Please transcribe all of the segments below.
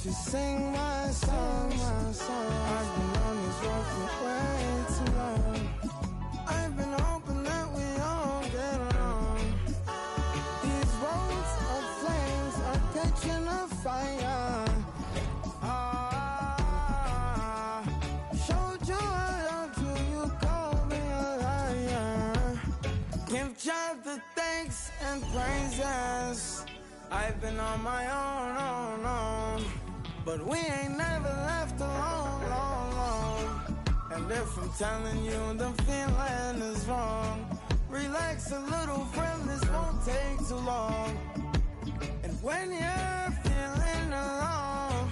won't you sing my song, my song? I've been on this road for way too long. I've been hoping that we all get along. These roads of flames are catching a fire. Showed you I love you, you called me a liar. Give God the thanks and praises. I've been on my own, but we ain't never left alone, long. And if I'm telling you the feeling is wrong, relax a little, friend, this won't take too long. And when you're feeling alone,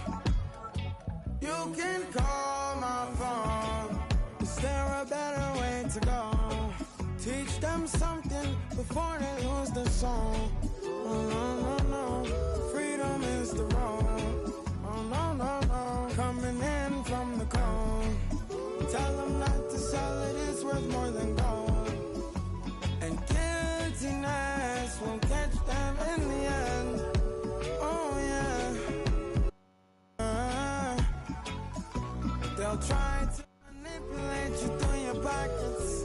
you can call my phone. Is there a better way to go? Teach them something before they lose the song. Oh, no, freedom is the road. Oh, no, coming in from the cold. Tell them not to sell it, it's worth more than gold. And guiltiness will catch them in the end. Oh, yeah. They'll try to manipulate you through your pockets.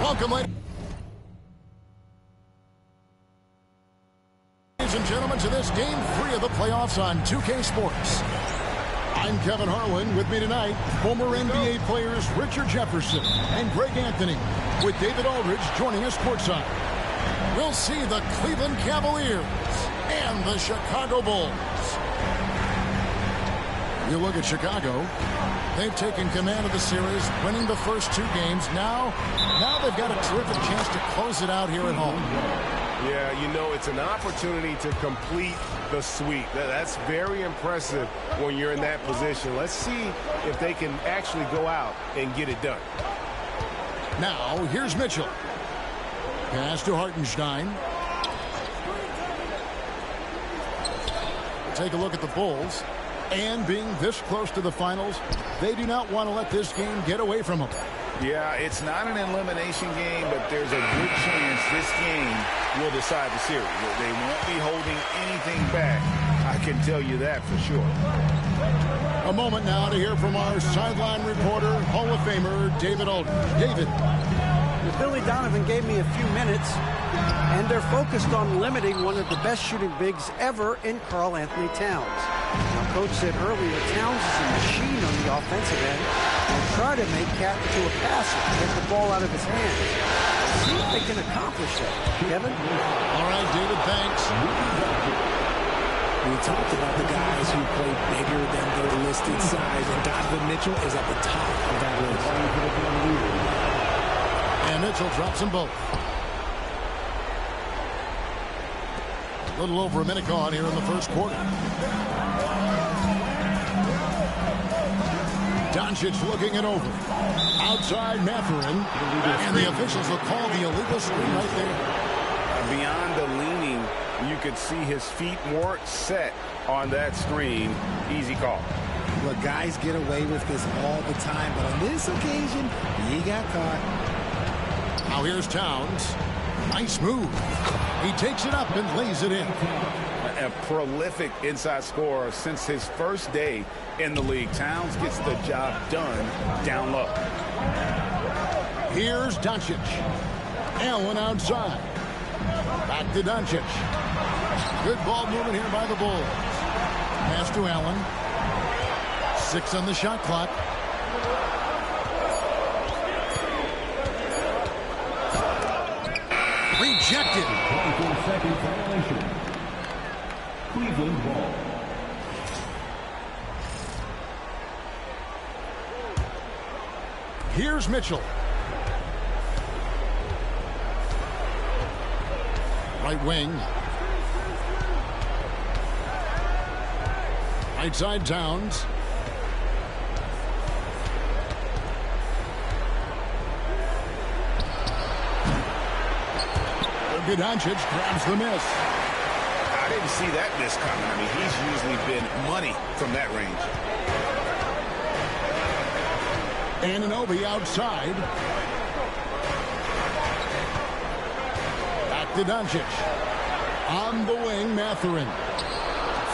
Welcome, ladies and gentlemen, to this Game 3 of the playoffs on 2K Sports. I'm Kevin Harlan. With me tonight, former NBA players Richard Jefferson and Greg Anthony, with David Aldridge joining us courtside. We'll see the Cleveland Cavaliers and the Chicago Bulls. You look at Chicago. They've taken command of the series, winning the first 2 games. Now they've got a terrific chance to close it out here at home. Yeah, you know, it's an opportunity to complete the sweep. That's very impressive when you're in that position. Let's see if they can actually go out and get it done. Now, here's Mitchell. Pass to Hartenstein. Take a look at the Bulls. And being this close to the finals, they do not want to let this game get away from them. Yeah, it's not an elimination game, but there's a good chance this game will decide the series. They won't be holding anything back. I can tell you that for sure. A moment now to hear from our sideline reporter, Hall of Famer David Aldridge. David. Billy Donovan gave me a few minutes, and they're focused on limiting one of the best shooting bigs ever in Karl Anthony Towns. Now, Coach said earlier, Towns is a machine on the offensive end and try to make Cat into a passer, get the ball out of his hands. See if they can accomplish that. Kevin? All right, David, thanks. We talked about the guys who play bigger than their listed size, and Donovan Mitchell is at the top of that list. And Mitchell drops them both. A little over a minute gone here in the first quarter. Doncic looking it over. Outside Mathurin. And the officials will call the illegal screen right there. Beyond the leaning, you could see his feet more set on that screen. Easy call. Look, guys get away with this all the time, but on this occasion, he got caught. Now here's Towns. Nice move. He takes it up and lays it in. A prolific inside scorer since his first day in the league. Towns gets the job done down low. Here's Doncic. Allen outside. Back to Doncic. Good ball movement here by the Bulls. Pass to Allen. 6 on the shot clock. Rejected. 24-second violation. Cleveland ball. Here's Mitchell. Right wing. Right side Towns. Doncic grabs the miss. I didn't see that miss coming. I mean, he's usually been money from that range. Anunoby outside. Back to Doncic. On the wing, Mathurin.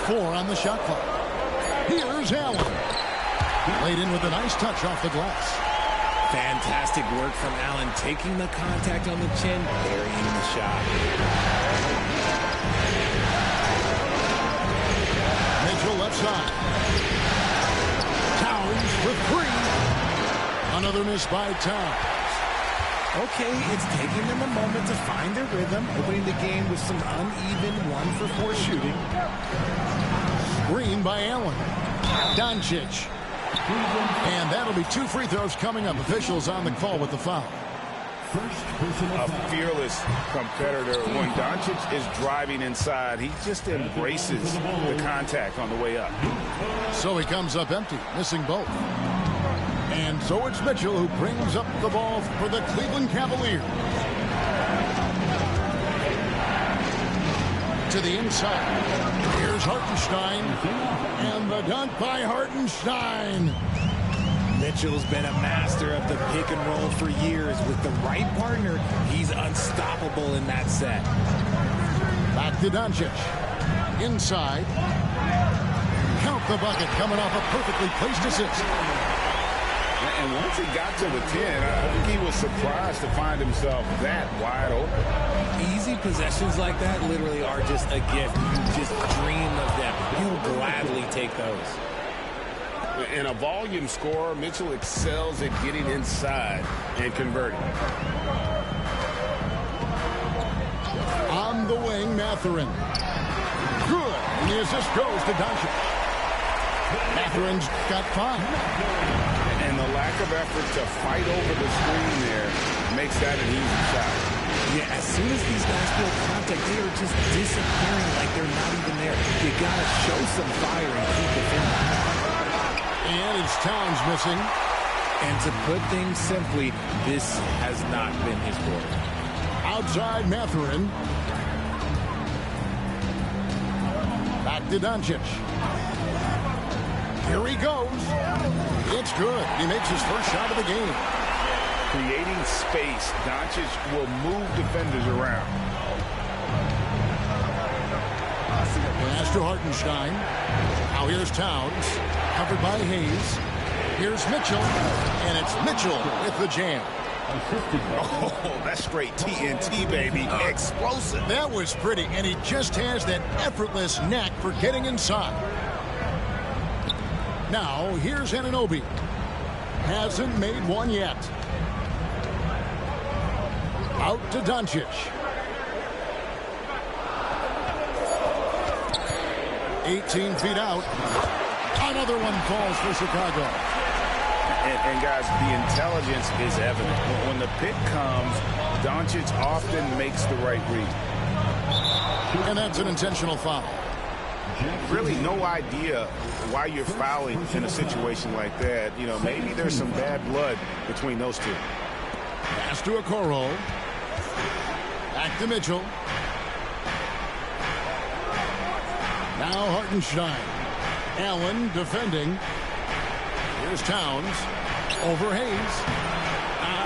4 on the shot clock. Here's Allen. Laid in with a nice touch off the glass. Fantastic work from Allen, taking the contact on the chin, burying the shot. Mitchell left side. Towns with 3. Another miss by Towns. Okay, it's taking them a moment to find their rhythm, opening the game with some uneven 1-for-4 shooting. Screen by Allen. Doncic. And that'll be 2 free throws coming up. Officials on the call with the foul. A fearless competitor. When Doncic is driving inside, he just embraces the contact on the way up. So he comes up empty, missing both. And so it's Mitchell who brings up the ball for the Cleveland Cavaliers. To the inside. Here's Hartenstein. And the dunk by Hartenstein. Mitchell's been a master of the pick and roll for years. With the right partner, he's unstoppable in that set. Back to Doncic. Inside. Count the bucket coming off a perfectly placed assist. And once he got to the 10, I think he was surprised to find himself that wide open. Easy possessions like that literally are just a gift. You just dream of them. You'll gladly take those. In a volume scorer, Mitchell excels at getting inside and converting. On the wing, Mathurin. Good. And the assist goes to Doncic. Mathurin's got 5. And the lack of effort to fight over the screen there makes that an easy shot. Yeah, as soon as these guys feel contact, they are just disappearing like they're not even there. You got to show some fire and keep defending. And it's Towns missing. And to put things simply, this has not been his work. Outside Mathurin. Back to Doncic. Here he goes. It's good. He makes his first shot of the game. Creating space, Doncic will move defenders around. Pass to Hartenstein. Now here's Towns. Covered by Hayes. Here's Mitchell. And it's Mitchell with the jam. Oh, that's straight TNT, baby. Explosive. That was pretty, and he just has that effortless knack for getting inside. Now, here's Anunoby. Hasn't made one yet. Out to Doncic. 18 feet out. Another one falls for Chicago. And guys, the intelligence is evident. When the pick comes, Doncic often makes the right read. And that's an intentional foul. Really no idea why you're fouling in a situation like that. You know, maybe there's some bad blood between those two. Pass to Okoro. Back to Mitchell. Now Hartenstein. Allen defending. Here's Towns. Over Hayes.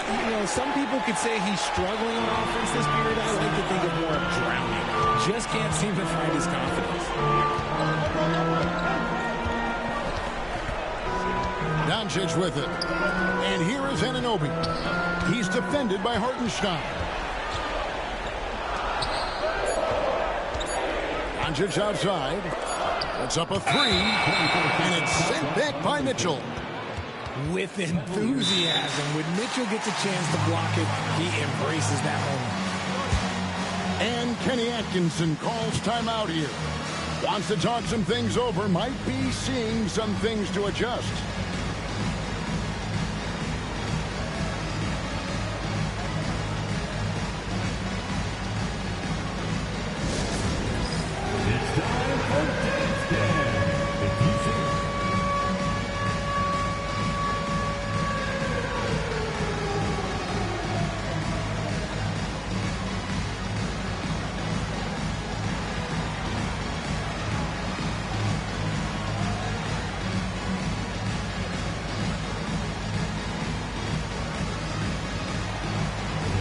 You know, some people could say he's struggling on offense this period. I like to think of more of drowning. Just can't seem to find his confidence. Doncic with it. And here is Anunoby. He's defended by Hartenstein. Doncic outside. That's up a three. And it's sent back by Mitchell. With enthusiasm. When Mitchell gets a chance to block it, he embraces that moment. And Kenny Atkinson calls timeout here. Wants to talk some things over. Might be seeing some things to adjust. It's time for Dance Dance. The music.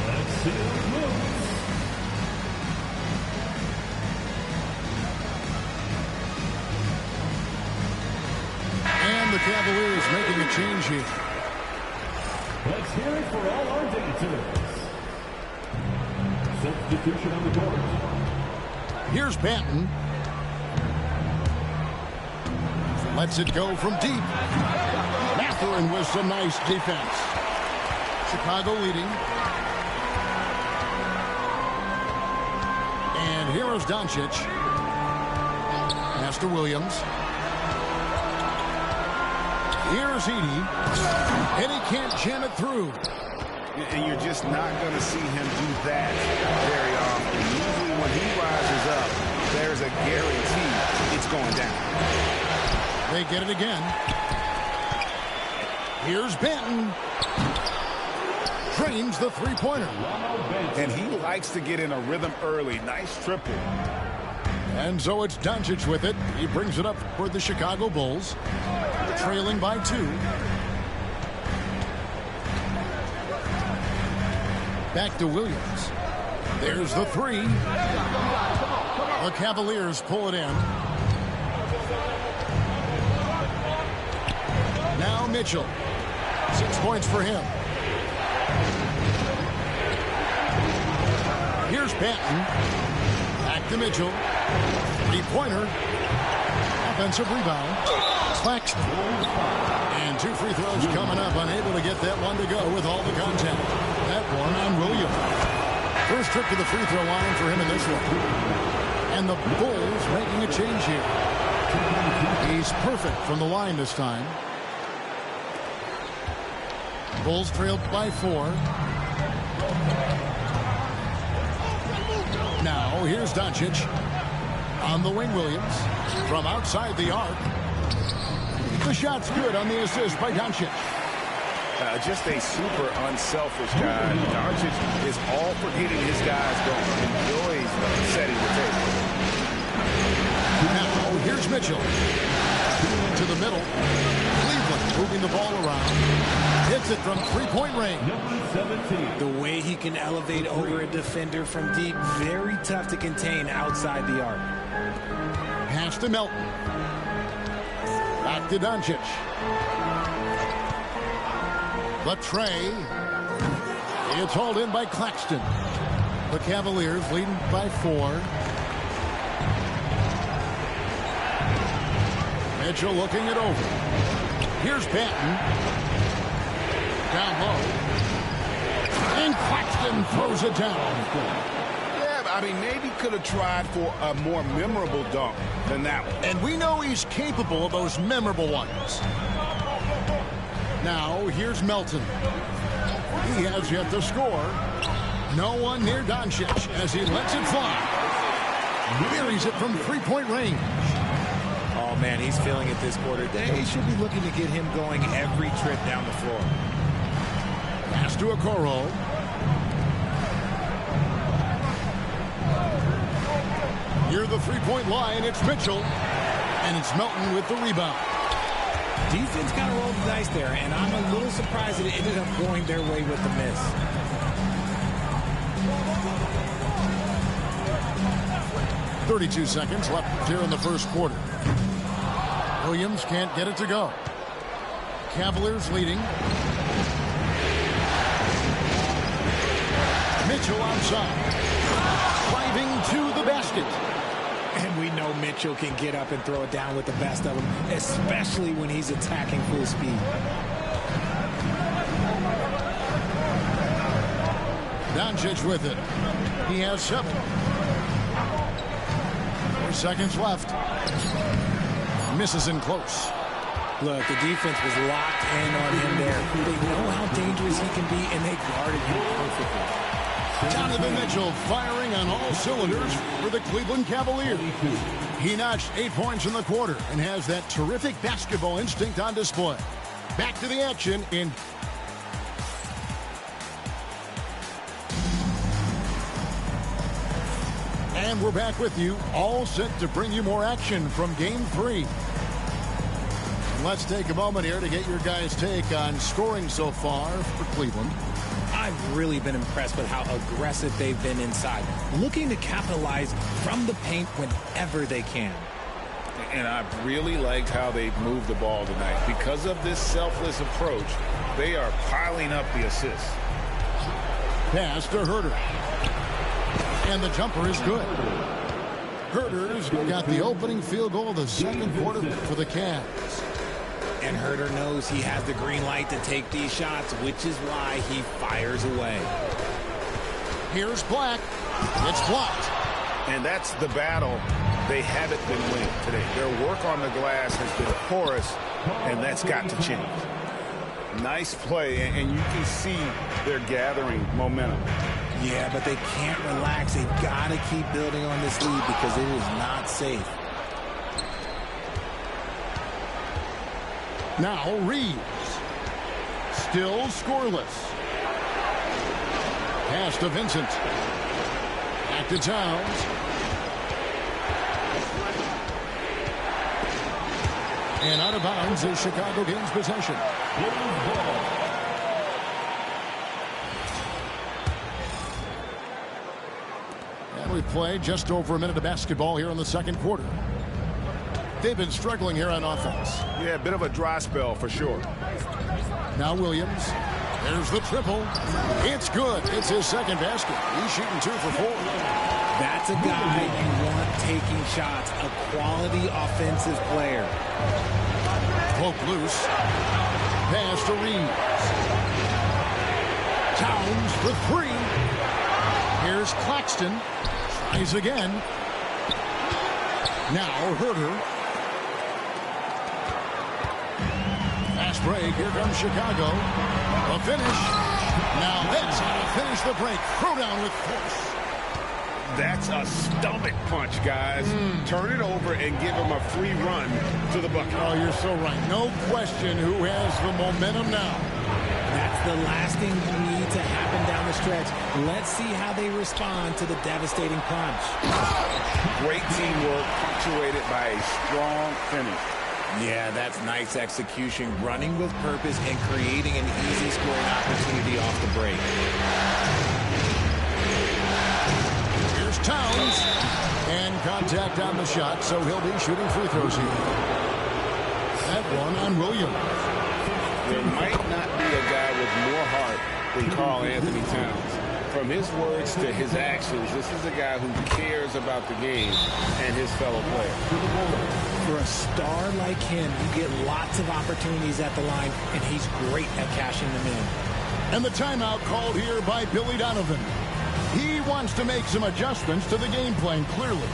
Let's see it moves. And the Cavaliers making a change here. Let's hear it for all our dancers. Substitution on the board. Here's Banton. Lets it go from deep. Mathurin with some nice defense. Chicago leading. And here is Doncic. Pass to Williams. Here's Edey. And he can't jam it through. And you're just not going to see him do that very often. Usually when he rises up, there's a guarantee it's going down. They get it again. Here's Banton. Drains the three-pointer. And he likes to get in a rhythm early. Nice triple. And so it's Doncic with it. He brings it up for the Chicago Bulls. Trailing by 2. Back to Williams. There's the three. The Cavaliers pull it in. Now Mitchell. 6 points for him. Here's Banton. Back to Mitchell. Three-pointer. Offensive rebound. Claxton. And 2 free throws coming up. Unable to get that one to go with all the contact. That one on Williams. First trip to the free throw line for him in this one. And the Bulls making a change here. He's perfect from the line this time. Bulls trailed by 4. Now here's Doncic. On the wing, Williams. From outside the arc. The shot's good on the assist by Doncic. Just a super unselfish guy. Doncic is all for getting his guys going. Enjoys setting the table. Now here's Mitchell. To the middle. Cleveland moving the ball around. Hits it from three-point range. Number 17. The way he can elevate over a defender from deep, very tough to contain outside the arc. Pass to Melton. Back to Doncic. The tray. It's hauled in by Claxton. The Cavaliers leading by 4. Mitchell looking it over. Here's Banton. Down low. And Claxton throws it down. Yeah, I mean, maybe could have tried for a more memorable dunk than that one. And we know he's capable of those memorable ones. Now, here's Melton. He has yet to score. No one near Doncic as he lets it fly. Buries it from three-point range. Oh, man, he's feeling it this quarter. They should be looking to get him going every trip down the floor. Pass to Okoro. Near the three-point line, it's Mitchell. And it's Melton with the rebound. Defense kind of rolled the dice there, and I'm a little surprised that it ended up going their way with the miss. .32 seconds left here in the first quarter. Williams can't get it to go. Cavaliers leading. Mitchell outside. Driving to the basket. And we know Mitchell can get up and throw it down with the best of them, especially when he's attacking full speed. Doncic with it. He has 7. 4 seconds left. Misses in close. Look, the defense was locked in on him there. They know how dangerous he can be, and they guarded him perfectly. Donovan Mitchell firing on all cylinders for the Cleveland Cavaliers. He notched 8 points in the quarter and has that terrific basketball instinct on display. Back to the action in... And we're back with you, all set to bring you more action from Game 3. Let's take a moment here to get your guys' take on scoring so far for Cleveland. I've really been impressed with how aggressive they've been inside, looking to capitalize from the paint whenever they can. And I've really liked how they've moved the ball tonight. Because of this selfless approach, they are piling up the assists. Pass to Herter. And the jumper is good. Herter's got the opening field goal of the second quarter for the Cavs. And Herter knows he has the green light to take these shots, which is why he fires away. Here's Black. It's blocked. And that's the battle they haven't been winning today. Their work on the glass has been porous, and that's got to change. Nice play, and you can see they're gathering momentum. Yeah, but they can't relax. They've got to keep building on this lead because it is not safe. Now Reeves. Still scoreless. Pass to Vincent. Back to Towns. And out of bounds as Chicago gains possession. And we've played just over a minute of basketball here in the second quarter. They've been struggling here on offense. Yeah, a bit of a dry spell for sure. Now Williams. There's the triple. It's good. It's his second basket. He's shooting 2 for 4. That's a guy you want taking shots. A quality offensive player. Poke loose. Pass to Reeves. Towns for 3. Here's Claxton. Tries again. Now Herter. Fast break. Here comes Chicago. A finish. Now that's how to finish the break. Throw down with force. That's a stomach punch, guys. Turn it over and give him a free run to the bucket. Oh, you're so right. No question who has the momentum now. That's the last thing you need to happen down the stretch. Let's see how they respond to the devastating punch. Great teamwork punctuated by a strong finish. Yeah, that's nice execution, running with purpose and creating an easy scoring opportunity off the break. Here's Towns. And contact on the shot, so he'll be shooting free throws here. That one on Williams. There might not be a guy with more heart than Karl Anthony Towns. From his words to his actions, this is a guy who cares about the game and his fellow players. For a star like him, you get lots of opportunities at the line, and he's great at cashing them in. And the timeout called here by Billy Donovan. He wants to make some adjustments to the game plan, clearly.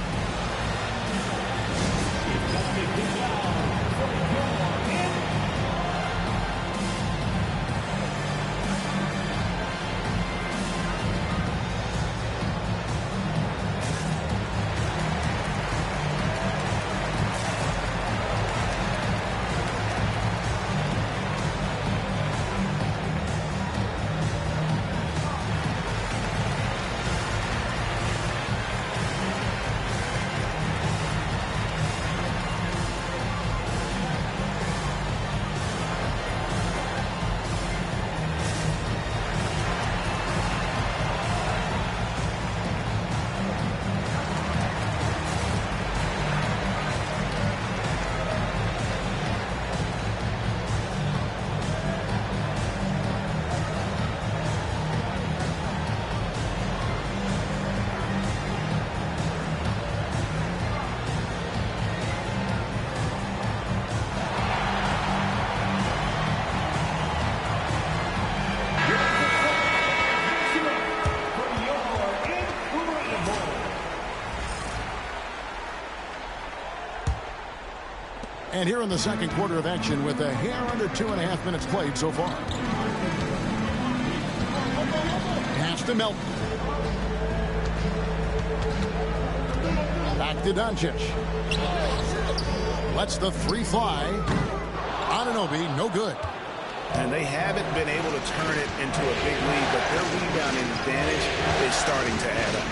And here in the second quarter of action with a hair under 2.5 minutes played so far. Pass to Melton. Back to Doncic. Lets the three fly. Anunoby, no good. And they haven't been able to turn it into a big lead, but their rebounding advantage is starting to add up.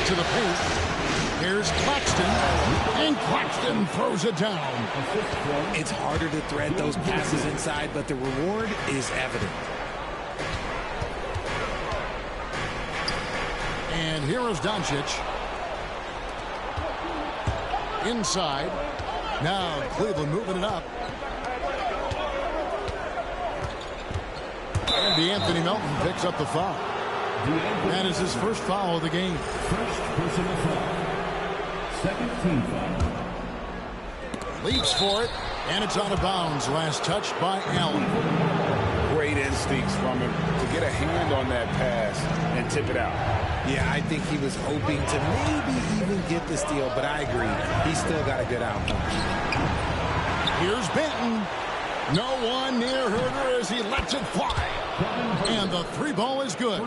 To the paint. Here's Claxton. And Claxton throws it down. It's harder to thread those passes inside, but the reward is evident. And here is Doncic. Inside. Now Cleveland moving it up. And DeAnthony Melton picks up the foul. That is his first foul of the game. First personal foul. Second team foul. Leaps for it, and it's out of bounds. Last touched by Allen. Great instincts from him to get a hand on that pass and tip it out. Yeah, I think he was hoping to maybe even get the steal, but I agree. He still got a good outcome. Here's Benton. No one near Herter as he lets it fly. And the three ball is good.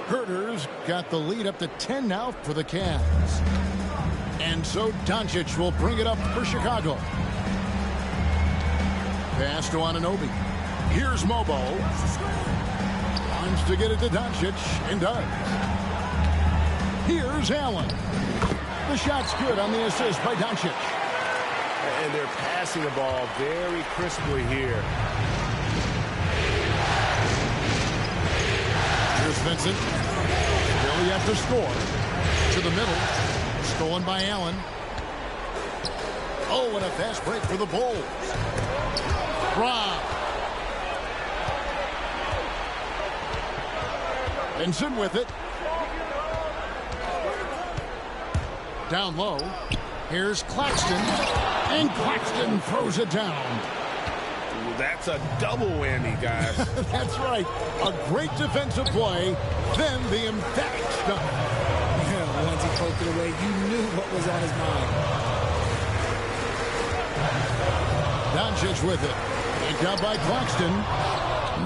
Herter's got the lead up to 10 now for the Cavs. And so Doncic will bring it up for Chicago. Pass to Anunoby. Here's Mobo. Wants to get it to Doncic, and does. Here's Allen. The shot's good on the assist by Doncic. And they're passing the ball very crisply here. Here's Vincent. Still yet to score. To the middle. Stolen by Allen. Oh, and a fast break for the Bulls. Rob. Vincent with it. Down low. Here's Claxton. And Claxton throws it down. That's a double whammy, guys. That's right. A great defensive play. Then the emphatic stuff. Yeah, once he poked it away, you knew what was on his mind. Doncic with it. Picked out by Claxton.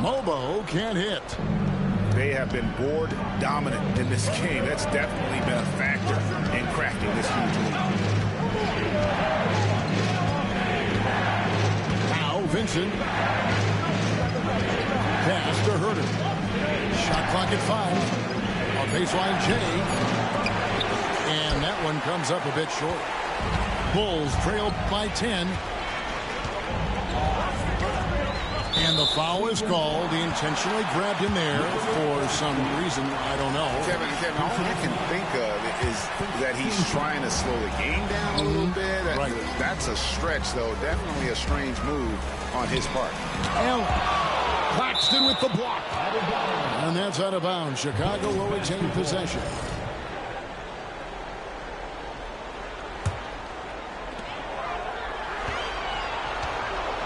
Mobo can't hit. They have been board dominant in this game. That's definitely been a factor in cracking this huge lead. Now Vincent. Pass to Herter. Shot clock at 5. On baseline J. And that one comes up a bit short. Bulls trail by 10. And the foul is called. He intentionally grabbed him there for some reason. I don't know. Kevin, all I can think of is that he's trying to slow the game down a little bit. Right. That's a stretch, though. Definitely a strange move on his part. Allen. Claxton with the block. And that's out of bounds. Chicago will retain possession.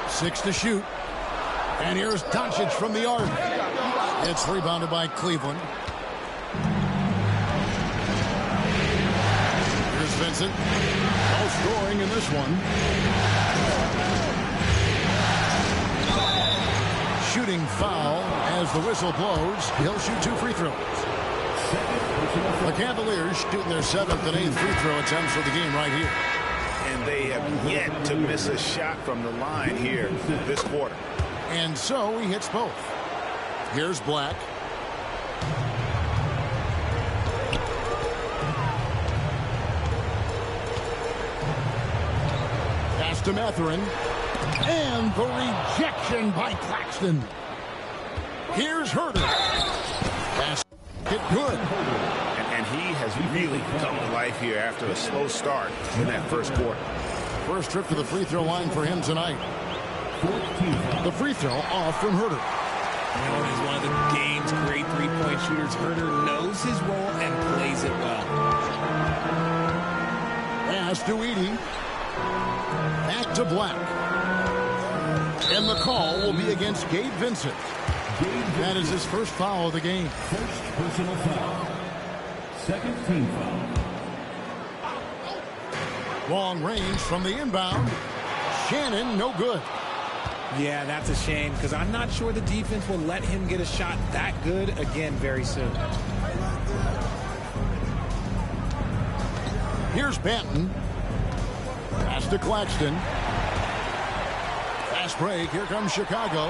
Six to shoot. And here's Doncic from the arc. It's rebounded by Cleveland. Here's Vincent. No scoring in this one. Shooting foul as the whistle blows. He'll shoot 2 free throws. The Cavaliers shooting their 7th and 8th free throw attempts for the game right here. And they have yet to miss a shot from the line here this quarter. And so he hits both. Here's Black. Pass to Mathurin. And the rejection by Claxton. Here's Herter. Pass hit good. And he has really come to life here after a slow start in that first quarter. First trip to the free throw line for him tonight. The free throw off from Herter. He's one of the game's great three-point shooters. Herter knows his role and plays it well. Pass to Edey. Back to Black. And the call will be against Gabe Vincent. That is his first foul of the game. First personal foul. Second team foul. Long range from the inbound. Shannon, no good. Yeah, that's a shame because I'm not sure the defense will let him get a shot that good again very soon. Here's Banton. Pass to Claxton. Fast break. Here comes Chicago.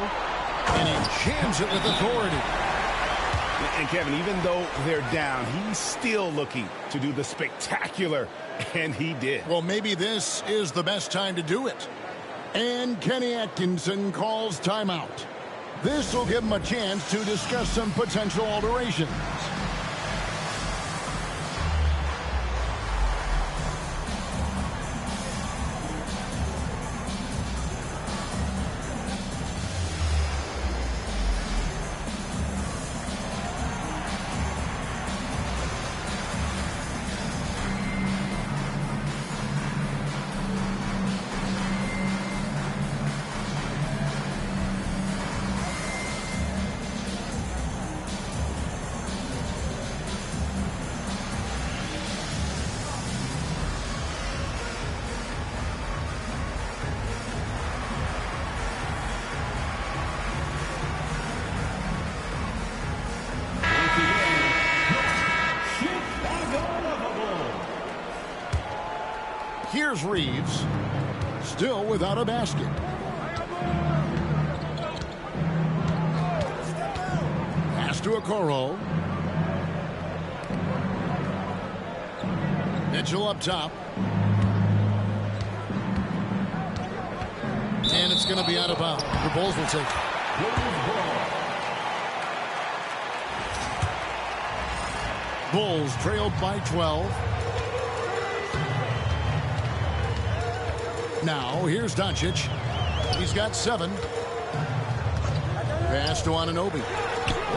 And he jams it with authority. And Kevin, even though they're down, he's still looking to do the spectacular, and he did. Well, maybe this is the best time to do it. And Kenny Atkinson calls timeout. This will give him a chance to discuss some potential alterations. Here's Reeves, still without a basket. Pass to Okoro. Mitchell up top. And it's going to be out of bounds. The Bulls will take it. Bulls trailed by 12. Now, here's Doncic. He's got 7. Pass to Anunoby.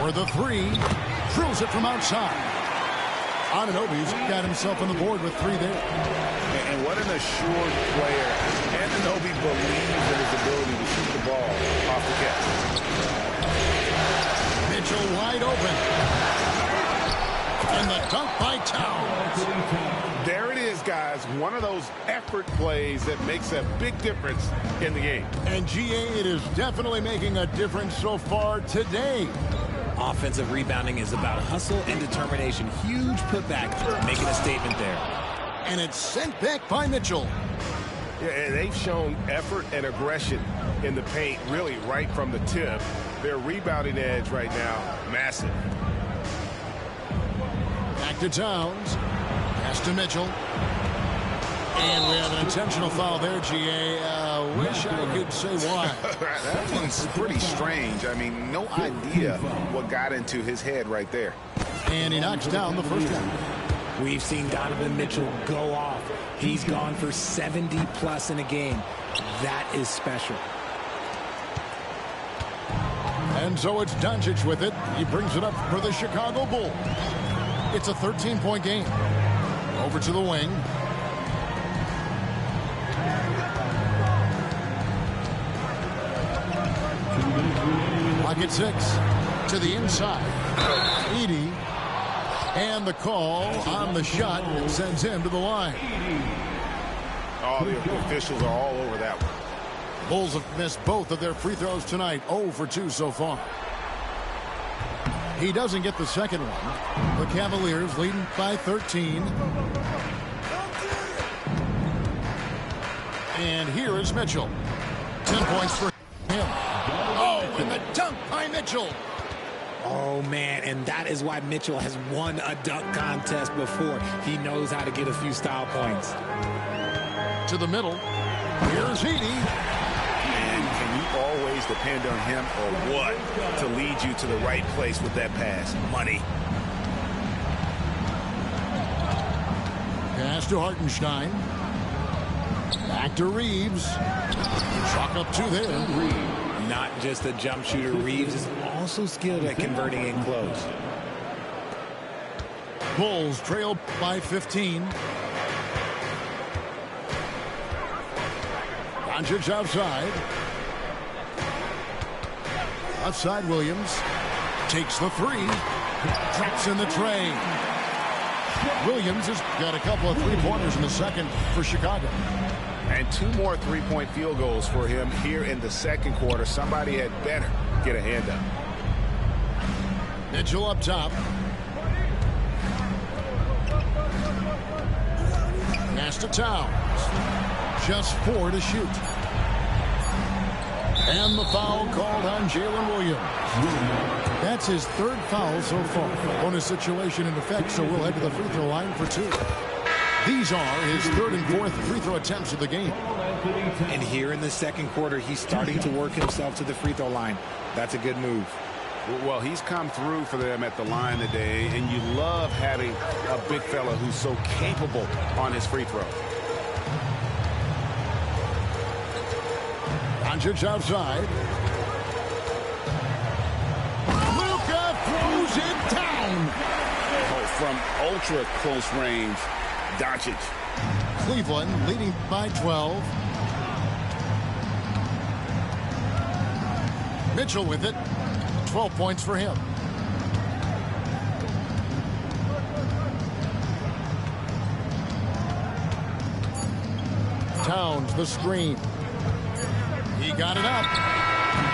For the 3. Drills it from outside. Anunoby's got himself on the board with 3 there. And what an assured player. Anunoby believes in his ability to shoot the ball off the catch. Mitchell wide open. And the dunk by Towns. There it is, guys. One of those effort plays that makes a big difference in the game. And GA, it is definitely making a difference so far today. Offensive rebounding is about hustle and determination. Huge putback, making a statement there. And it's sent back by Mitchell. Yeah, and they've shown effort and aggression in the paint, really right from the tip. Their rebounding edge right now, massive. Back to Towns. Pass to Mitchell. And we have an intentional foul there, GA. Wish I could say why. That one's pretty strange. I mean, no idea what got into his head right there. And he knocks down the first one. We've seen Donovan Mitchell go off. He's gone for 70+ in a game. That is special. And so it's Doncic with it. He brings it up for the Chicago Bulls. It's a 13-point game. Over to the wing. Pocket 6 to the inside. Edey. And the call on the shot sends him to the line. Oh, the officials are all over that one. Bulls have missed both of their free throws tonight. 0 for 2 so far. He doesn't get the second one. The Cavaliers leading by 13. And here is Mitchell. 10 points for him. Oh, and the dunk by Mitchell. Oh, man, and that is why Mitchell has won a dunk contest before. He knows how to get a few style points. To the middle. Here's Edey. And can you always depend on him or what to lead you to the right place with that pass? Money. Pass to Hartenstein. Back to Reeves. Chalk up 2 there. Not just a jump shooter, Reeves is also skilled at converting in close. Bulls trail by 15. Doncic outside. Outside Williams. Takes the 3. Traps in the tray. Williams has got a couple of three-pointers in the second for Chicago. And 2 more three-point field goals for him here in the second quarter. Somebody had better get a hand up. Mitchell up top. Pass to Towns. Just 4 to shoot. And the foul called on Jalen Williams. That's his 3rd foul so far. Bonus situation in effect, so we'll head to the free throw line for 2. These are his 3rd and 4th free throw attempts of the game. And here in the second quarter, he's starting to work himself to the free throw line. That's a good move. Well, he's come through for them at the line today, and you love having a big fella who's so capable on his free throw. Doncic outside. Luka throws it down. Oh, from ultra close range, Doncic. Cleveland leading by 12. Mitchell with it. 12 points for him. Towns the screen. He got it up.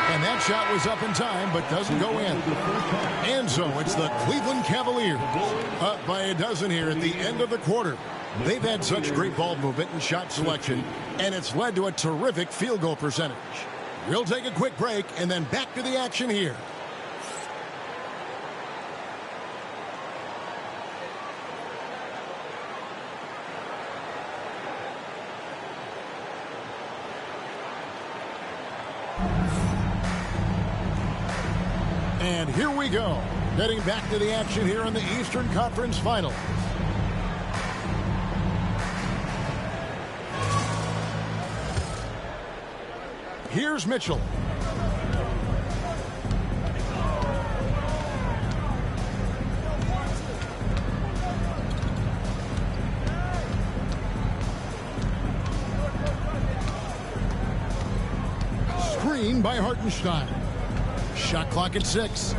And that shot was up in time, but doesn't go in. And so it's the Cleveland Cavaliers up by a dozen here at the end of the quarter. They've had such great ball movement and shot selection, and it's led to a terrific field goal percentage. We'll take a quick break and then back to the action here. And here we go, getting back to the action here in the Eastern Conference Finals. Here's Mitchell. Screen by Hartenstein. Shot clock at 6.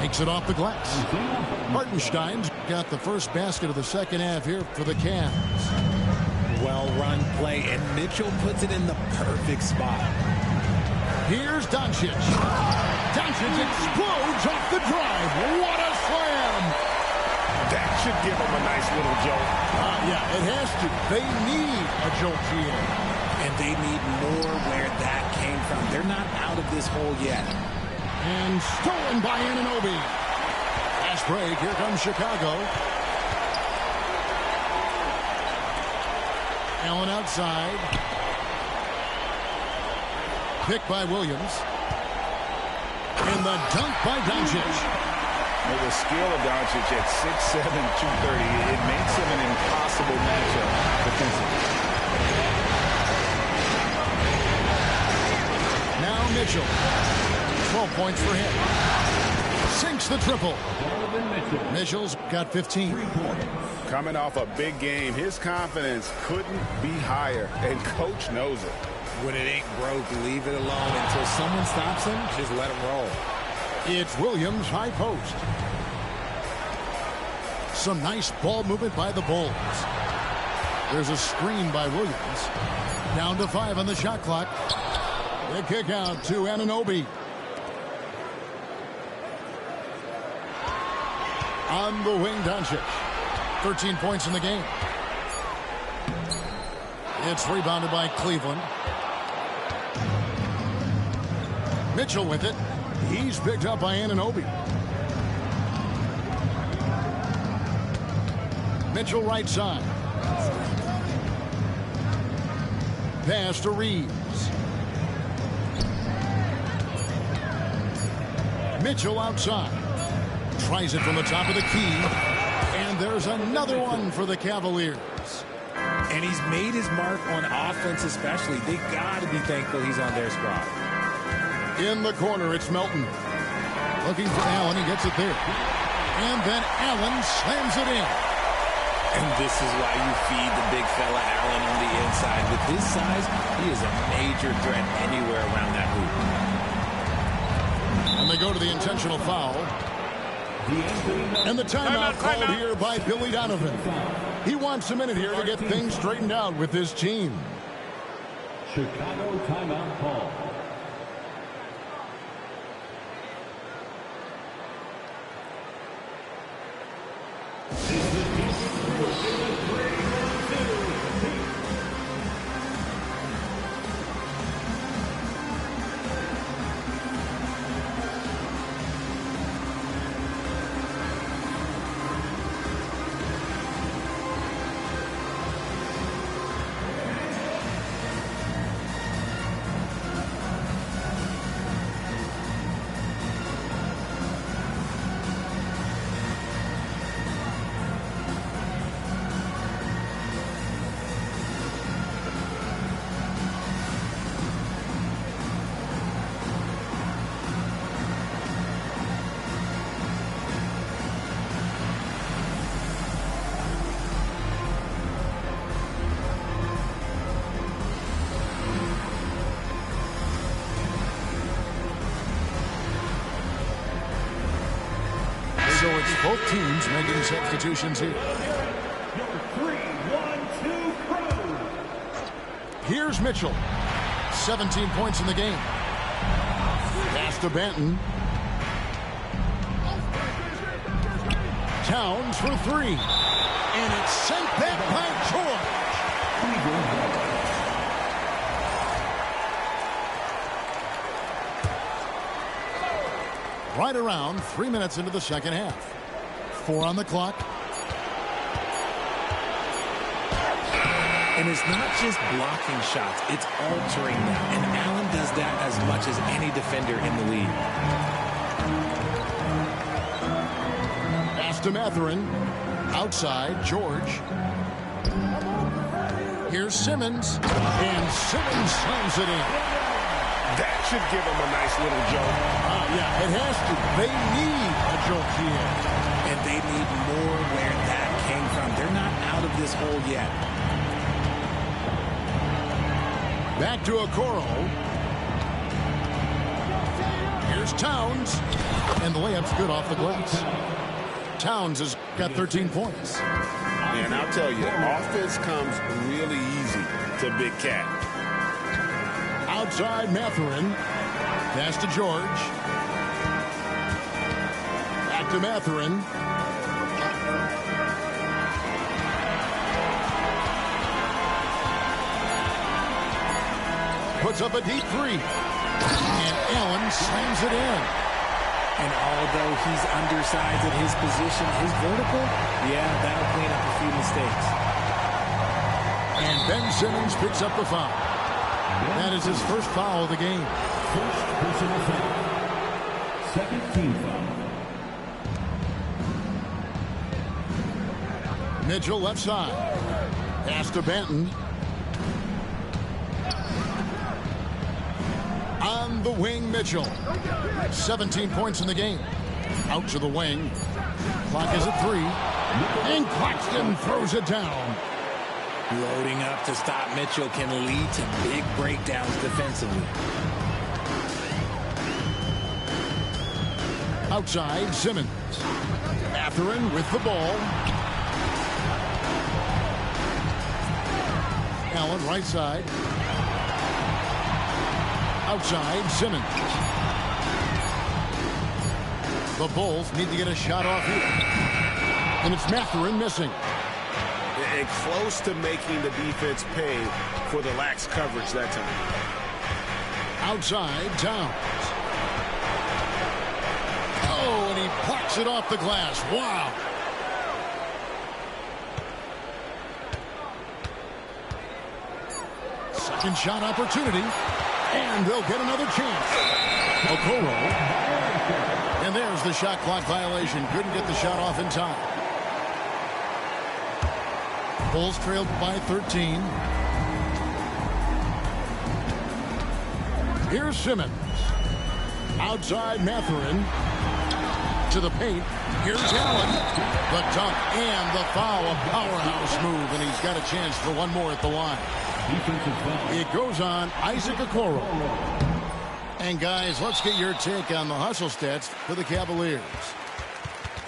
Takes it off the glass. Hartenstein's got the first basket of the second half here for the Cavs. Well-run play, and Mitchell puts it in the perfect spot. Here's Doncic. Doncic explodes off the drive. What a slam! That should give him a nice little jolt. Yeah, it has to. They need a jolt here. And they need more where that came from. They're not out of this hole yet. And stolen by Anunoby. Fast break. Here comes Chicago. Allen outside. Pick by Williams. And the dunk by Doncic. Well, the skill of Doncic at 6'7", 230, it makes him an impossible matchup defensively. Now Mitchell. 12 points for him. Sinks the triple. Mitchell's got 15. Coming off a big game, his confidence couldn't be higher, and coach knows it. When it ain't broke, leave it alone until someone stops him. Just let him roll. It's Williams high post. Some nice ball movement by the Bulls. There's a screen by Williams. Down to 5 on the shot clock. The kick out to Anunoby. On the wing, Doncic. 13 points in the game. It's rebounded by Cleveland. Mitchell with it. He's picked up by Anunoby. Mitchell right side. Pass to Reeves. Mitchell outside. Tries it from the top of the key. And there's another one for the Cavaliers. And he's made his mark on offense especially. They got to be thankful he's on their squad. In the corner, it's Melton. Looking for Allen. He gets it there. And then Allen slams it in. And this is why you feed the big fella Allen on the inside. With his size, he is a major threat anywhere around that hoop. And they go to the intentional foul. And the timeout called here by Billy Donovan. He wants a minute here to get things straightened out with his team. Chicago timeout call. So it's both teams making substitutions here. Number 3-1-2 crew. Here's Mitchell. 17 points in the game. Pass to Benton. Towns for three. And it's sent back by George. Right around 3 minutes into the second half. 4 on the clock. And it's not just blocking shots, it's altering them. And Allen does that as much as any defender in the league. Pass to Mathurin. Outside, George. Here's Simmons. And Simmons slams it in. That should give them a nice little joke. Yeah, it has to. They need a joke here. And they need more where that came from. They're not out of this hole yet. Back to Okoro. Here's Towns. And the layup's good off the glass. Towns has got 13 points. And I'll tell you, offense comes really easy to Big Cat. Outside Mathurin. Pass to George. Back to Mathurin. Puts up a deep three. And Allen slams it in. And although he's undersized at his position, his vertical, yeah, that'll clean up a few mistakes. And Ben Simmons picks up the foul. That is his first foul of the game. First personal foul. Second team foul. Mitchell left side. Pass to Benton. On the wing, Mitchell. 17 points in the game. Out to the wing. Clock is at 3. And Claxton throws it down. Loading up to stop Mitchell can lead to big breakdowns defensively. Outside, Simmons. Mathurin with the ball. Allen right side. Outside, Simmons. The Bulls need to get a shot off here. And it's Mathurin missing. And close to making the defense pay for the lax coverage that time. Outside, Towns. Oh, and he plucks it off the glass. Wow. Second shot opportunity. And they'll get another chance. Okoro. And there's the shot clock violation. Couldn't get the shot off in time. Bulls trailed by 13. Here's Simmons. Outside Mathurin. To the paint. Here's Allen. The dunk and the foul. A powerhouse move. And he's got a chance for one more at the line. It goes on Isaac Okoro. And guys, let's get your take on the hustle stats for the Cavaliers.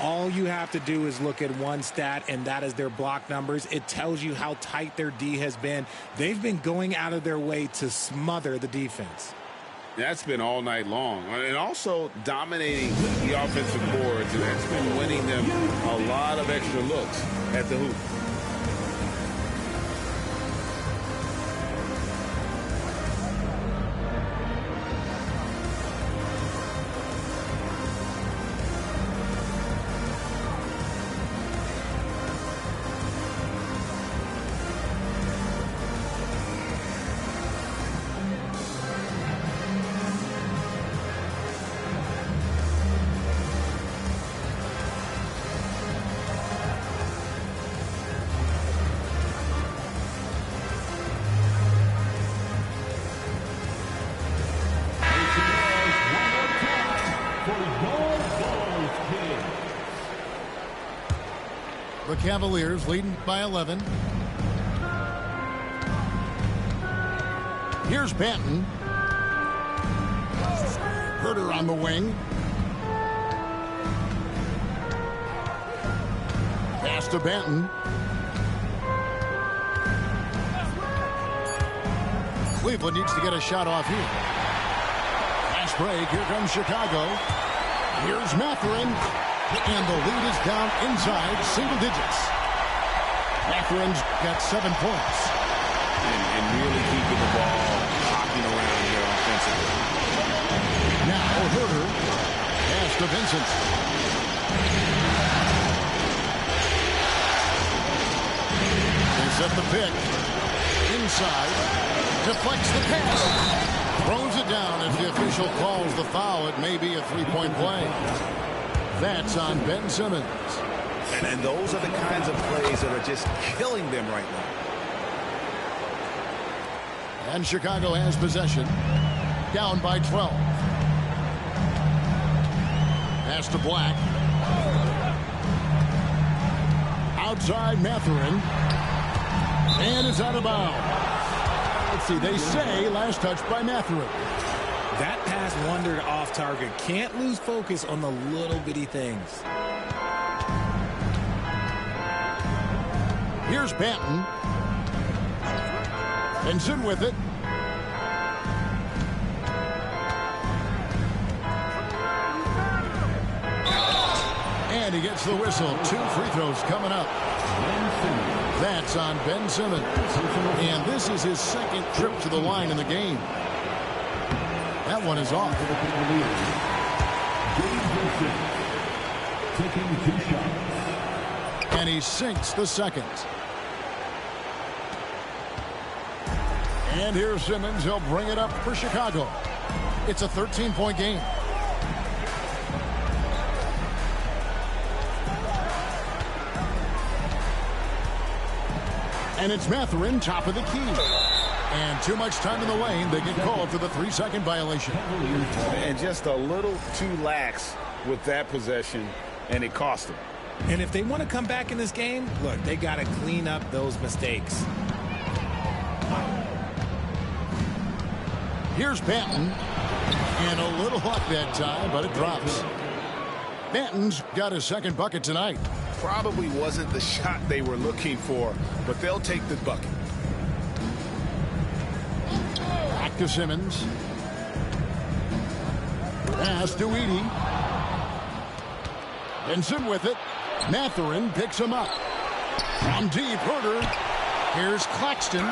All you have to do is look at one stat, and that is their block numbers. It tells you how tight their D has been. They've been going out of their way to smother the defense. That's been all night long. And also dominating the offensive boards, and that's been winning them a lot of extra looks at the hoop. The Cavaliers leading by 11. Here's Banton. Herter on the wing. Pass to Banton. Cleveland needs to get a shot off here. Fast break. Here comes Chicago. Here's Mathurin. And the lead is down inside single digits. Matherin's got 7 points. And really keeping the ball hopping around here offensively. Now Herter. Pass to Vincent. They set the pick. Inside. Deflects the pass. Throws it down as the official calls the foul. It may be a three-point play. That's on Ben Simmons. And those are the kinds of plays that are just killing them right now. And Chicago has possession. Down by 12. Pass to Black. Outside Mathurin. And it's out of bounds. Let's see, they say last touch by Mathurin. That pass wandered off target. Can't lose focus on the little bitty things. Here's Banton. Benson with it. And he gets the whistle. 2 free throws coming up. That's on Ben Simmons. And this is his second trip to the line in the game. That one is off. Taking 2 shots. And he sinks the second. And here's Simmons. He'll bring it up for Chicago. It's a 13-point game. And it's Mathurin, top of the key. And too much time in the lane. They get called for the 3-second violation. And just a little too lax with that possession, and it cost them. And if they want to come back in this game, look, they got to clean up those mistakes. Here's Banton. And a little luck that time, but it drops. Banton's got his second bucket tonight. Probably wasn't the shot they were looking for, but they'll take the bucket. Back to Simmons. Pass to Edey. Benson with it. Mathurin picks him up. From deep, Herter. Here's Claxton.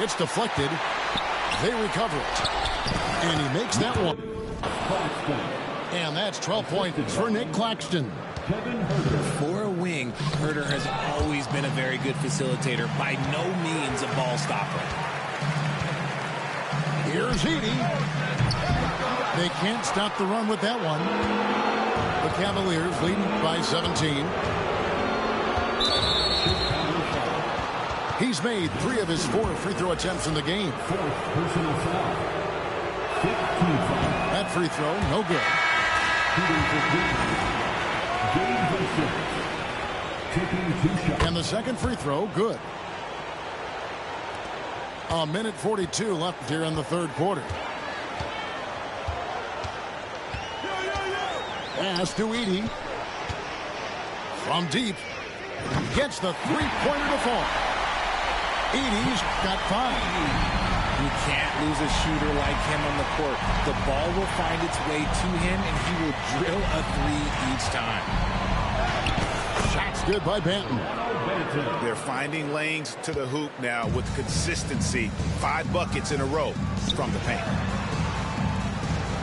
It's deflected. They recover it. And he makes that one. And that's 12 points for Nick Claxton. For a wing, Herter has always been a very good facilitator. By no means a ball stopper. Here's Edey. They can't stop the run with that one. The Cavaliers leading by 17. He's made 3 of his 4 free throw attempts in the game. That free throw, no good. And the second free throw, good. A minute 42 left here in the third quarter. Pass to Edey. From deep, gets the three-pointer to fall. Edie's got 5. You can't lose a shooter like him on the court. The ball will find its way to him, and he will drill a 3 each time. Shots good by Banton. They're finding lanes to the hoop now with consistency. 5 buckets in a row from the paint.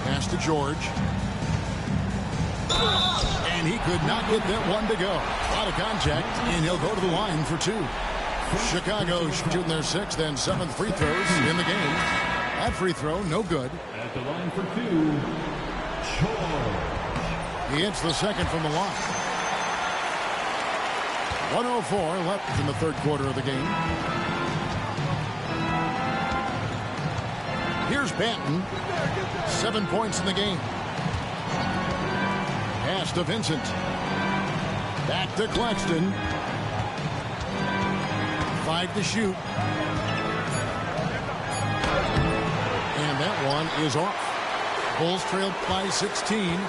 Pass to George. And he could not get that one to go. Out of contact, and he'll go to the line for 2. Chicago shooting their 6th and 7th free throws in the game. That free throw, no good. At the line for 2, George. He hits the second from the line. 1:04 left in the third quarter of the game. Here's Banton. 7 points in the game. Pass to Vincent. Back to Claxton. 5 to shoot. And that one is off. Bulls trailed by 16.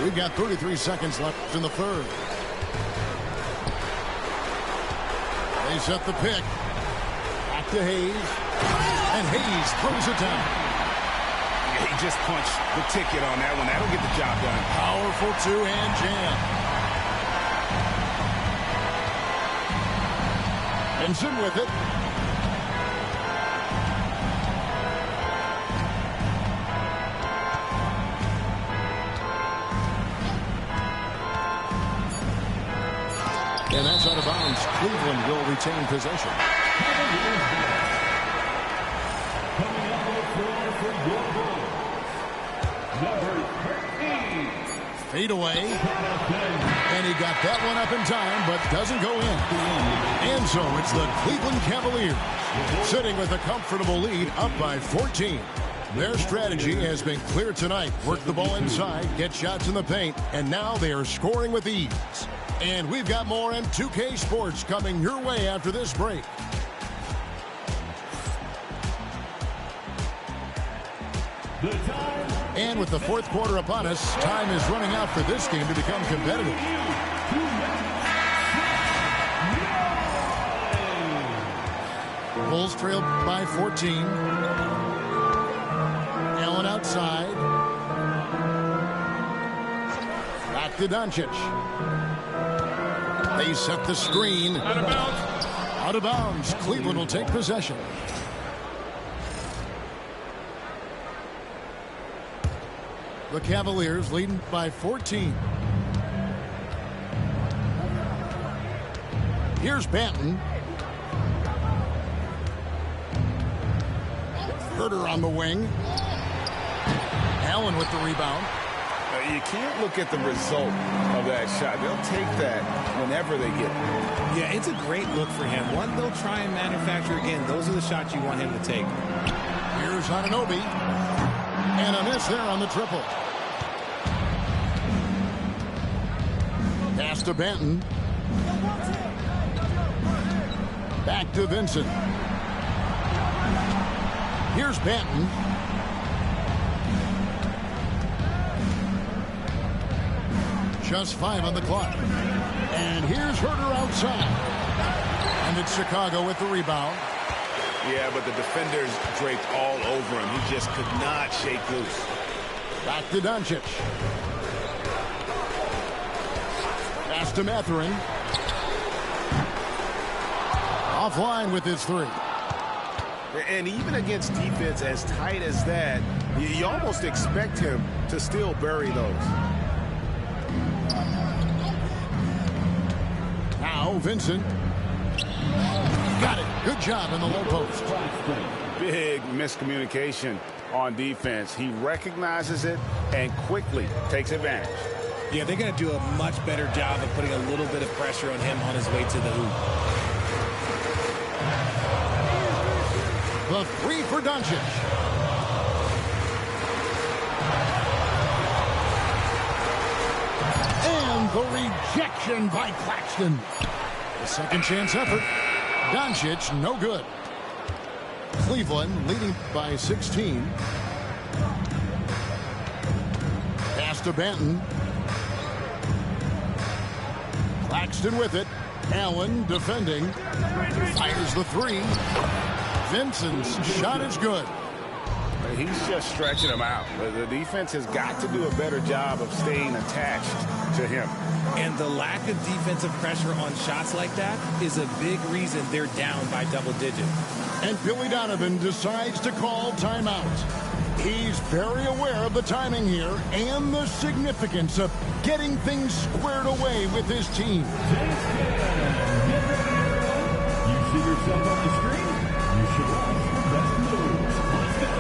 We've got 33 seconds left in the third. They set the pick. Back to Hayes. And Hayes throws it down. He just punched the ticket on that one. That'll get the job done. Powerful two-hand jam. Benson with it. And that's out of bounds. Cleveland will retain possession. Coming up on the floor for your Bulls, number 13. Fade away. And he got that one up in time, but doesn't go in. And so it's the Cleveland Cavaliers sitting with a comfortable lead up by 14. Their strategy has been clear tonight. Work the ball inside, get shots in the paint, and now they are scoring with ease. And we've got more in 2K Sports coming your way after this break. And with the fourth quarter upon us, time is running out for this game to become competitive. Bulls trailed by 14. Allen outside. Back to Doncic. They set the screen. Out of bounds. Out of bounds. Cleveland will take possession. The Cavaliers leading by 14. Here's Banton. Herter on the wing. Allen with the rebound. You can't look at the result of that shot. They'll take that whenever they get it. Yeah, it's a great look for him. One, they'll try and manufacture again. Those are the shots you want him to take. Here's Anunoby. And a miss there on the triple. Pass to Banton. Back to Vincent. Here's Banton. Just 5 on the clock. And here's Herter outside. And it's Chicago with the rebound. Yeah, but the defenders draped all over him. He just could not shake loose. Back to Doncic. Pass to Mathurin. Offline with his 3. And even against defense as tight as that, you almost expect him to still bury those. Now Vincent. Got it. Good job in the low post. Big miscommunication on defense. He recognizes it and quickly takes advantage. Yeah, they're going to do a much better job of putting a little bit of pressure on him on his way to the hoop. The 3 for Doncic. And the rejection by Claxton. The second chance effort. Doncic, no good. Cleveland leading by 16. to Banton. Claxton with it. Allen defending. Fires the three. Vincent's shot is good. He's just stretching him out. The defense has got to do a better job of staying attached to him. And the lack of defensive pressure on shots like that is a big reason they're down by double digits. And Billy Donovan decides to call timeout. He's very aware of the timing here and the significance of getting things squared away with his team. You see yourself on the screen? You should watch the best moves. Let's go.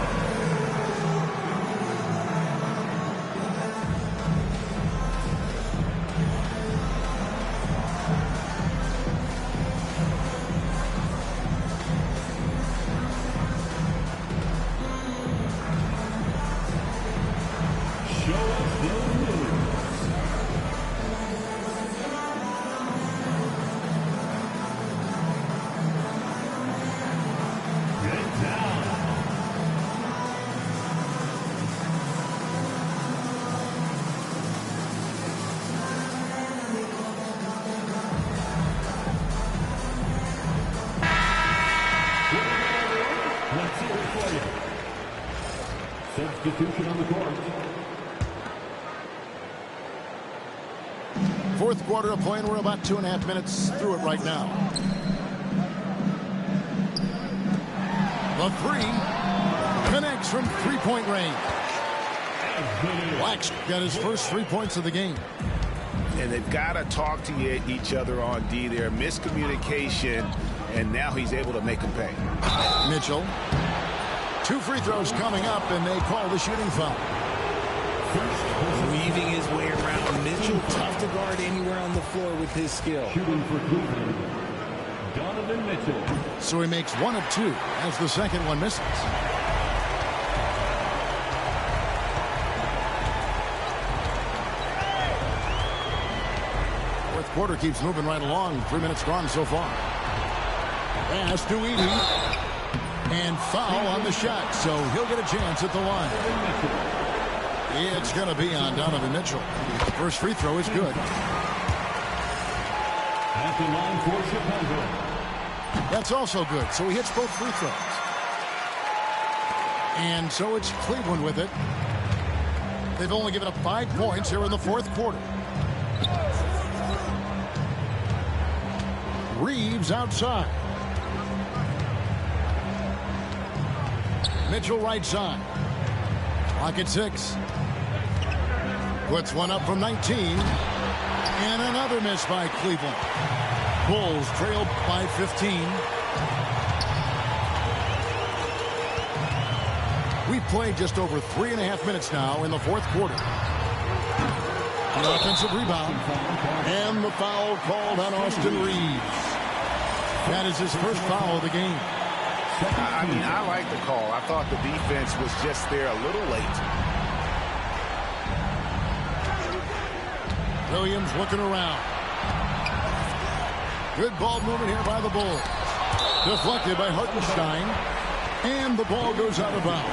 Substitution on the court. Fourth quarter of play, and we're about 2.5 minutes through it right now. The three connects from three-point range. Black's got his first 3 points of the game. And they've got to talk to each other on D there. Miscommunication, and now he's able to make them pay. Mitchell. 2 free throws coming up, and they call the shooting foul. Weaving his way around. Mitchell, tough to guard anywhere on the floor with his skill. Shooting for Cleveland, Donovan Mitchell. So he makes 1 of 2 as the second one misses. Fourth quarter keeps moving right along. 3 minutes gone so far. Pass to Edey. And foul on the shot, so he'll get a chance at the line. It's going to be on Donovan Mitchell. First free throw is good. At the line for Chicago. That's also good, so he hits both free throws. And so it's Cleveland with it. They've only given up 5 points here in the fourth quarter. Reeves outside. Mitchell right side. Clock at 6. Puts one up from 19. And another miss by Cleveland. Bulls trailed by 15. We've played just over 3.5 minutes now in the fourth quarter. An offensive rebound. And the foul called on Austin Reeves. That is his first foul of the game. I mean, I like the call. I thought the defense was just there a little late. Williams looking around. Good ball movement here by the Bulls. Deflected by Hartenstein. And the ball goes out of bounds.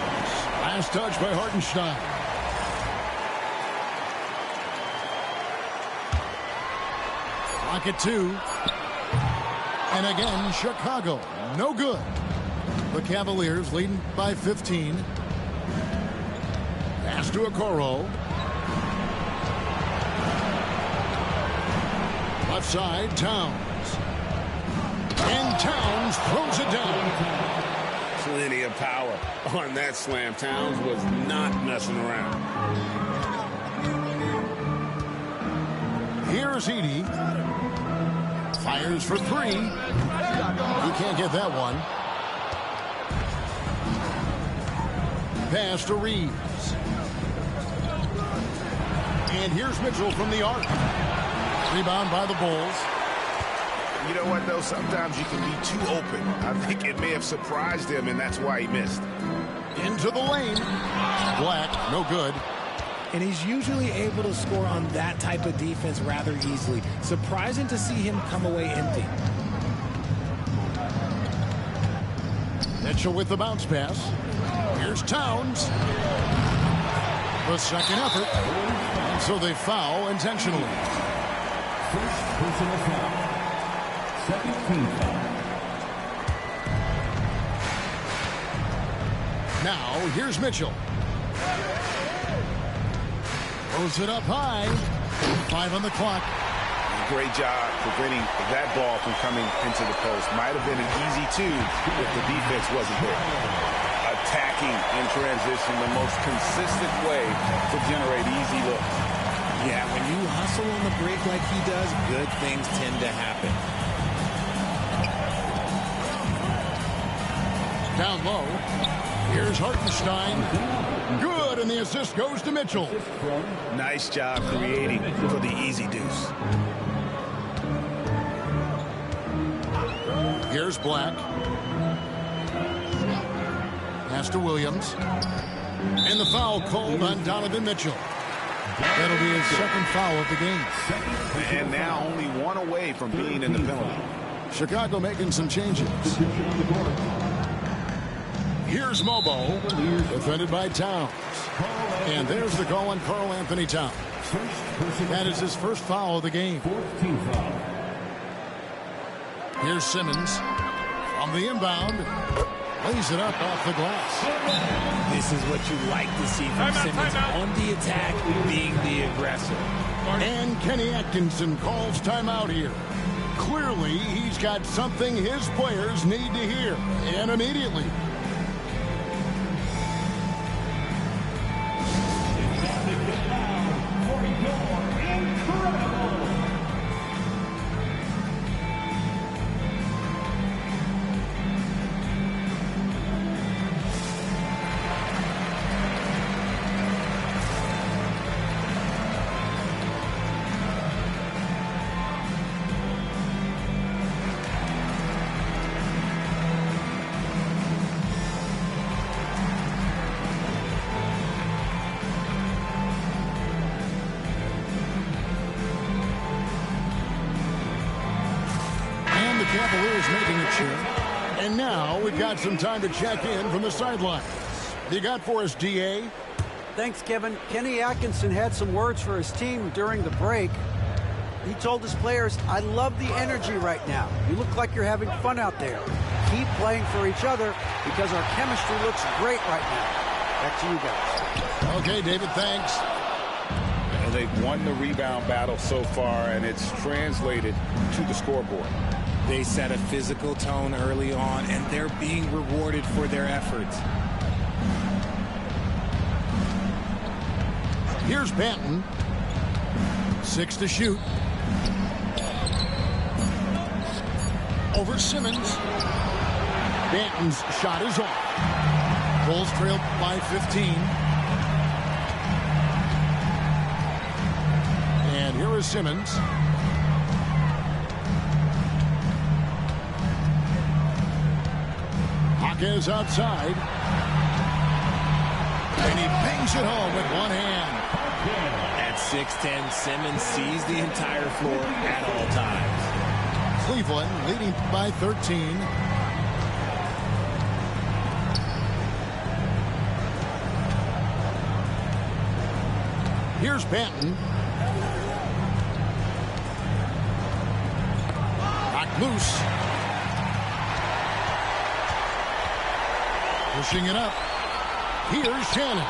Last touch by Hartenstein. Clock at 2. And again, Chicago. No good. The Cavaliers leading by 15. Pass to Okoro. Left side, Towns. And Towns throws it down. Plenty of power on that slam. Towns was not messing around. Here's Edey. Fires for 3. He can't get that one. Pass to Reeves. And here's Mitchell from the arc. Rebound by the Bulls. You know what, though? Sometimes you can be too open. I think it may have surprised him, and that's why he missed. Into the lane. Black, no good. And he's usually able to score on that type of defense rather easily. Surprising to see him come away empty. Mitchell with the bounce pass. Here's Towns. The second effort. And so they foul intentionally. First personal foul. Second team foul. Now, here's Mitchell. Throws it up high. 5 on the clock. Great job preventing that ball from coming into the post. Might have been an easy two if the defense wasn't there. Attacking in transition, the most consistent way to generate easy looks. Yeah, when you hustle on the break like he does, good things tend to happen. Down low. Here's Hartenstein. Good, and the assist goes to Mitchell. Nice job creating for the easy deuce. Here's Black. Pass to Williams. And the foul called on Donovan Mitchell. That'll be his second foul of the game. And now only one away from being in the penalty. Chicago making some changes. Here's Mobo, defended by Towns. And there's the call on Karl Anthony Towns. That is his first foul of the game. Here's Simmons from the inbound. Lays it up off the glass. This is what you like to see from Simmons on the attack, being the aggressor. And Kenny Atkinson calls timeout here. Clearly, he's got something his players need to hear, and immediately. Cavaliers making a check. And now we've got some time to check in from the sidelines. You got for us, DA? Thanks, Kevin. Kenny Atkinson had some words for his team during the break. He told his players, "I love the energy right now. You look like you're having fun out there. Keep playing for each other because our chemistry looks great right now." Back to you guys. Okay, David, thanks. And they've won the rebound battle so far, and it's translated to the scoreboard. They set a physical tone early on, and they're being rewarded for their efforts. Here's Banton. 6 to shoot. Over Simmons. Banton's shot is off. Bulls trail by 15. And here is Simmons. Is outside. And he bangs it home with one hand. At 6'10", Simmons sees the entire floor at all times. Cleveland leading by 13. Here's Banton. Knocked loose. Pushing it up. Here's Shannon.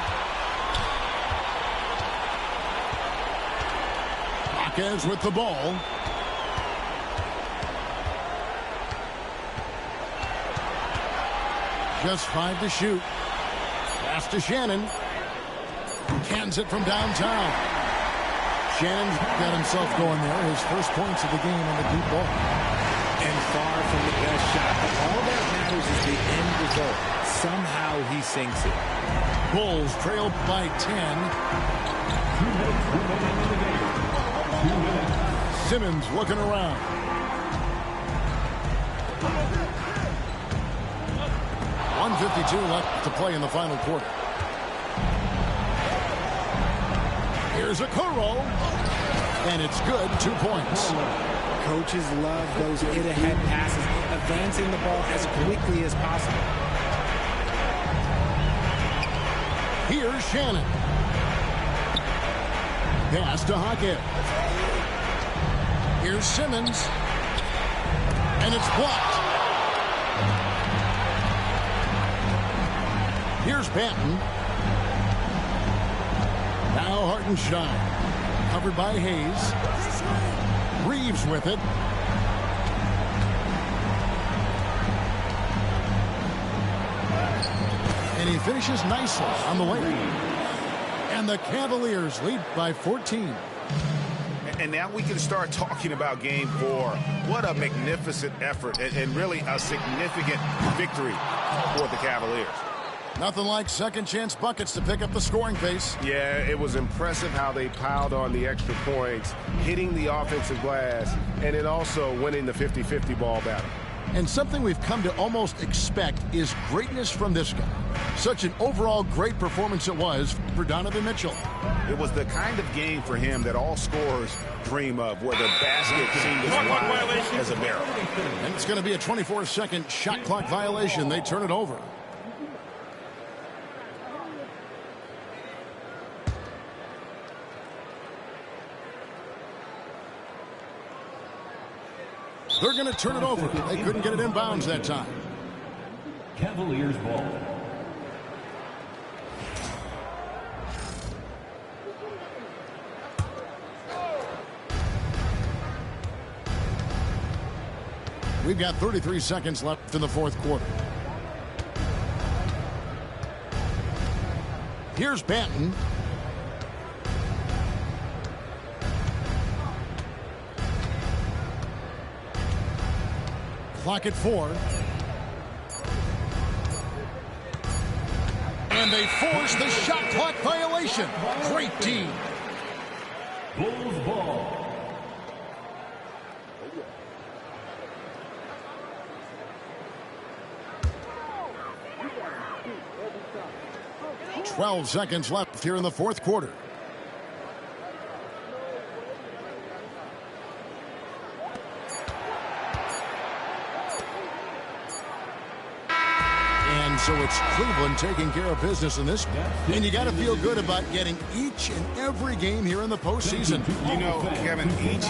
Marquez with the ball. Just 5 to shoot. Pass to Shannon. Cans it from downtown. Shannon's got himself going there. His first points of the game on the deep ball. And far from the best shot. But all that matters is the end result. Somehow he sinks it. Bulls trail by 10. Simmons looking around. .152 left to play in the final quarter. Here's a Okoro. And it's good. 2 points. Coaches love those hit-ahead passes, advancing the ball as quickly as possible. Here's Shannon. pass to Hackett. Here's Simmons. And it's blocked. Here's Banton. Now Hartenstein. Covered by Hayes. Reeves with it. And he finishes nicely on the way. And the Cavaliers lead by 14. And now we can start talking about Game 4. What a magnificent effort and really a significant victory for the Cavaliers. Nothing like second chance buckets to pick up the scoring pace. Yeah, it was impressive how they piled on the extra points, hitting the offensive glass, and then also winning the 50-50 ball battle. And something we've come to almost expect is greatness from this guy. Such an overall great performance it was for Donovan Mitchell. It was the kind of game for him that all scorers dream of, where the basket seemed as wide as a barrel. And it's going to be a 24-second shot clock violation. They turn it over. They're going to turn it over. They couldn't get it in bounds that time. Cavaliers ball. We've got 33 seconds left in the fourth quarter. Here's Banton. Clock at 4. And they force the shot clock violation. Great D. Bulls ball. 12 seconds left here in the fourth quarter. And so it's Cleveland taking care of business in this game. And you got to feel good about getting each and every game here in the postseason. You know, Kevin, each